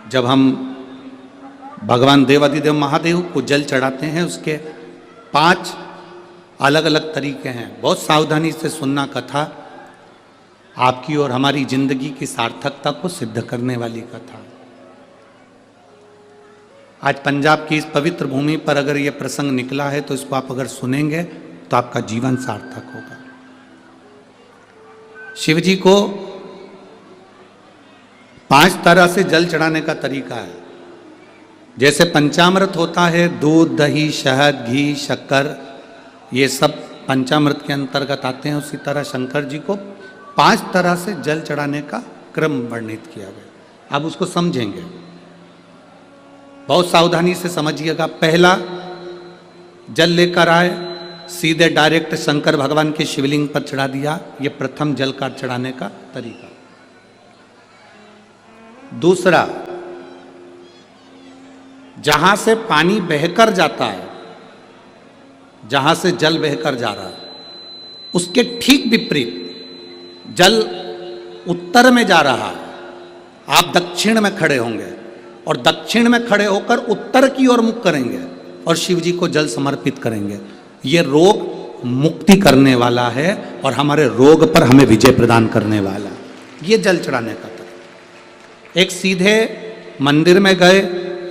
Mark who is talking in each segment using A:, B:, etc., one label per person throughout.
A: जब हम भगवान देवाधिदेव महादेव को जल चढ़ाते हैं, उसके 5 अलग अलग तरीके हैं। बहुत सावधानी से सुनना कथा, आपकी और हमारी जिंदगी की सार्थकता को सिद्ध करने वाली कथा। आज पंजाब की इस पवित्र भूमि पर अगर ये प्रसंग निकला है तो इसको आप अगर सुनेंगे तो आपका जीवन सार्थक होगा। शिव जी को 5 तरह से जल चढ़ाने का तरीका है। जैसे पंचामृत होता है, दूध, दही, शहद, घी, शक्कर, ये सब पंचामृत के अंतर्गत आते हैं। उसी तरह शंकर जी को 5 तरह से जल चढ़ाने का क्रम वर्णित किया गया। अब उसको समझेंगे, बहुत सावधानी से समझिएगा। पहला, जल लेकर आए, सीधे डायरेक्ट शंकर भगवान के शिवलिंग पर चढ़ा दिया। ये प्रथम जल का चढ़ाने का तरीका। दूसरा, जहां से पानी बहकर जाता है, जहां से जल बहकर जा रहा है, उसके ठीक विपरीत जल उत्तर में जा रहा है, आप दक्षिण में खड़े होंगे और दक्षिण में खड़े होकर उत्तर की ओर मुख करेंगे और शिव जी को जल समर्पित करेंगे। ये रोग मुक्ति करने वाला है और हमारे रोग पर हमें विजय प्रदान करने वाला है। ये जल चढ़ाने का तरीका। एक, सीधे मंदिर में गए,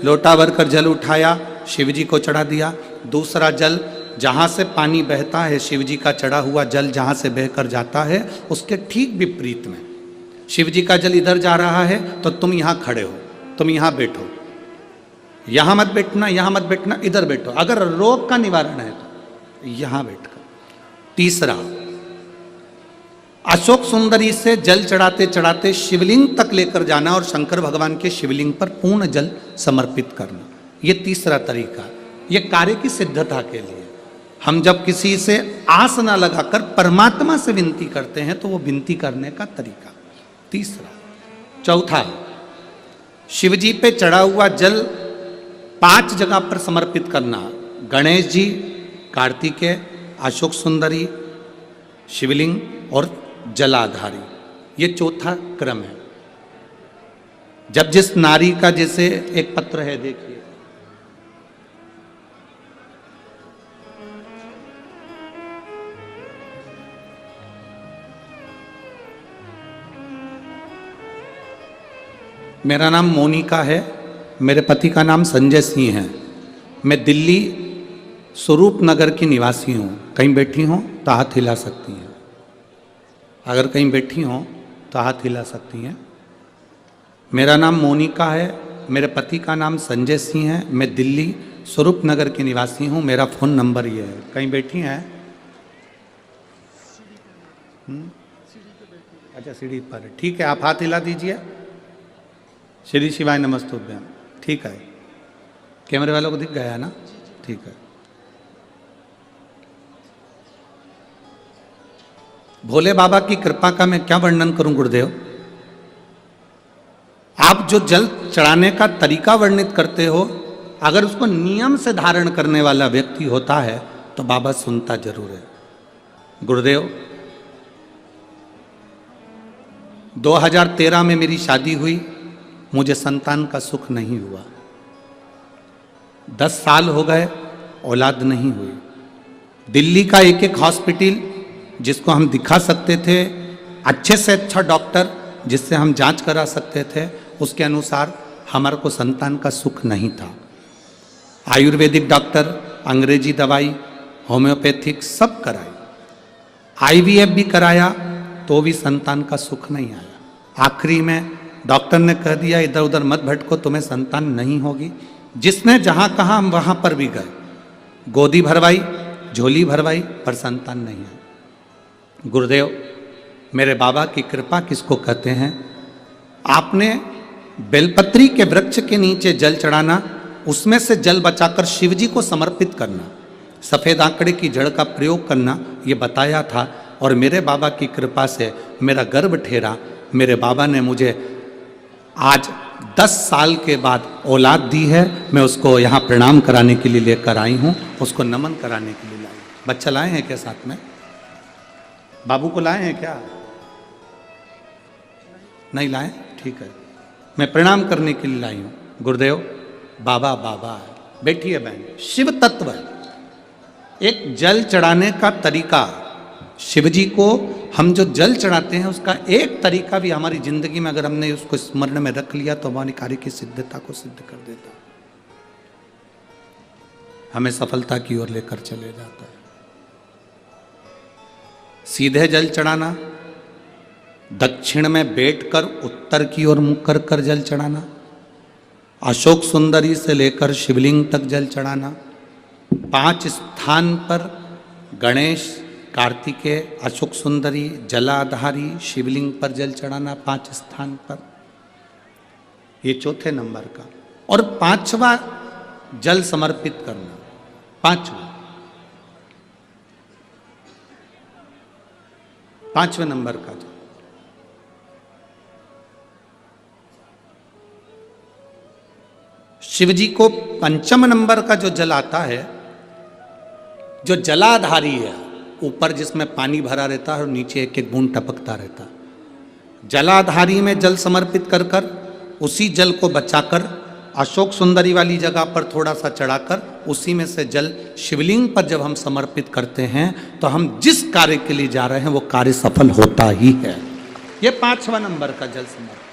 A: लोटा भरकर जल उठाया, शिव जी को चढ़ा दिया। दूसरा, जल जहाँ से पानी बहता है, शिव जी का चढ़ा हुआ जल जहाँ से बहकर जाता है, उसके ठीक विपरीत में शिव जी का जल इधर जा रहा है तो तुम यहाँ खड़े हो, तुम यहाँ बैठो, यहाँ मत बैठना, यहाँ मत बैठना, इधर बैठो। अगर रोग का निवारण है तो यहाँ बैठकर। तीसरा, अशोक सुंदरी से जल चढ़ाते चढ़ाते शिवलिंग तक लेकर जाना और शंकर भगवान के शिवलिंग पर पूर्ण जल समर्पित करना। ये तीसरा तरीका। ये कार्य की सिद्धता के लिए। हम जब किसी से आस न लगाकर परमात्मा से विनती करते हैं तो वो विनती करने का तरीका। तीसरा। चौथा, शिव जी पे चढ़ा हुआ जल 5 जगह पर समर्पित करना। गणेश जी, कार्तिकेय, अशोक सुंदरी, शिवलिंग और जलाधारी। ये चौथा क्रम है। जब जिस नारी का, जैसे एक पत्र है, देखिए, मेरा नाम मोनिका है, मेरे पति का नाम संजय सिंह है। मैं दिल्ली स्वरूप नगर की निवासी हूँ। कहीं बैठी हों तो हाथ हिला सकती हैं। अगर कहीं बैठी हों तो हाथ हिला सकती हैं। मेरा नाम मोनिका है, मेरे पति का नाम संजय सिंह है। मैं दिल्ली स्वरूप नगर की निवासी हूँ। मेरा फ़ोन नंबर ये है। कहीं बैठी हैं? अच्छा, सीढ़ी पर है। ठीक है, आप हाथ हिला दीजिए। श्री शिवाय नमस्तुभ्यम। ठीक है, कैमरे वालों को दिख गया है ना? ठीक है। भोले बाबा की कृपा का मैं क्या वर्णन करूं गुरुदेव। आप जो जल चढ़ाने का तरीका वर्णित करते हो, अगर उसको नियम से धारण करने वाला व्यक्ति होता है तो बाबा सुनता जरूर है। गुरुदेव, 2013 में मेरी शादी हुई, मुझे संतान का सुख नहीं हुआ। 10 साल हो गए, औलाद नहीं हुई। दिल्ली का एक हॉस्पिटल जिसको हम दिखा सकते थे, अच्छे से अच्छा डॉक्टर जिससे हम जांच करा सकते थे, उसके अनुसार हमारे को संतान का सुख नहीं था। आयुर्वेदिक डॉक्टर, अंग्रेजी दवाई, होम्योपैथिक सब कराई, IVF भी कराया तो भी संतान का सुख नहीं आया। आखिरी में डॉक्टर ने कह दिया, इधर उधर मत भटको, तुम्हें संतान नहीं होगी। जिसने जहाँ कहा हम वहाँ पर भी गए, गोदी भरवाई, झोली भरवाई, पर संतान नहीं है। गुरुदेव, मेरे बाबा की कृपा किसको कहते हैं? आपने बेलपत्री के वृक्ष के नीचे जल चढ़ाना, उसमें से जल बचाकर शिव जी को समर्पित करना, सफ़ेद आंकड़े की जड़ का प्रयोग करना, ये बताया था। और मेरे बाबा की कृपा से मेरा गर्भ ठेरा। मेरे बाबा ने मुझे आज 10 साल के बाद औलाद दी है। मैं उसको यहाँ प्रणाम कराने के लिए लेकर आई हूँ, उसको नमन कराने के लिए लाई। बच्चा लाए हैं क्या साथ में? बाबू को लाए हैं क्या? नहीं लाए? ठीक है। मैं प्रणाम करने के लिए लाई हूं। गुरुदेव बाबा बाबा है, बैठिए बहन, शिव तत्व है। एक जल चढ़ाने का तरीका, शिव जी को हम जो जल चढ़ाते हैं उसका एक तरीका भी हमारी जिंदगी में अगर हमने उसको स्मरण में रख लिया तो हमारी कार्य की सिद्धता को सिद्ध कर देता, हमें सफलता की ओर लेकर चले जाता है। सीधे जल चढ़ाना, दक्षिण में बैठकर उत्तर की ओर मुख कर कर जल चढ़ाना, अशोक सुंदरी से लेकर शिवलिंग तक जल चढ़ाना, 5 स्थान पर गणेश, कार्तिकेय, अशोक सुंदरी, जलाधारी, शिवलिंग पर जल चढ़ाना 5 स्थान पर, ये चौथे नंबर का। और 5वां जल समर्पित करना, 5वें नंबर का जल। शिव जी को 5म नंबर का जो जल आता है, जो जलाधारी है, ऊपर जिसमें पानी भरा रहता है और नीचे एक एक बूंद टपकता रहता है, जलाधारी में जल समर्पित कर कर उसी जल को बचाकर अशोक सुंदरी वाली जगह पर थोड़ा सा चढ़ाकर उसी में से जल शिवलिंग पर जब हम समर्पित करते हैं तो हम जिस कार्य के लिए जा रहे हैं वो कार्य सफल होता ही है। ये 5वां नंबर का जल समर्पण।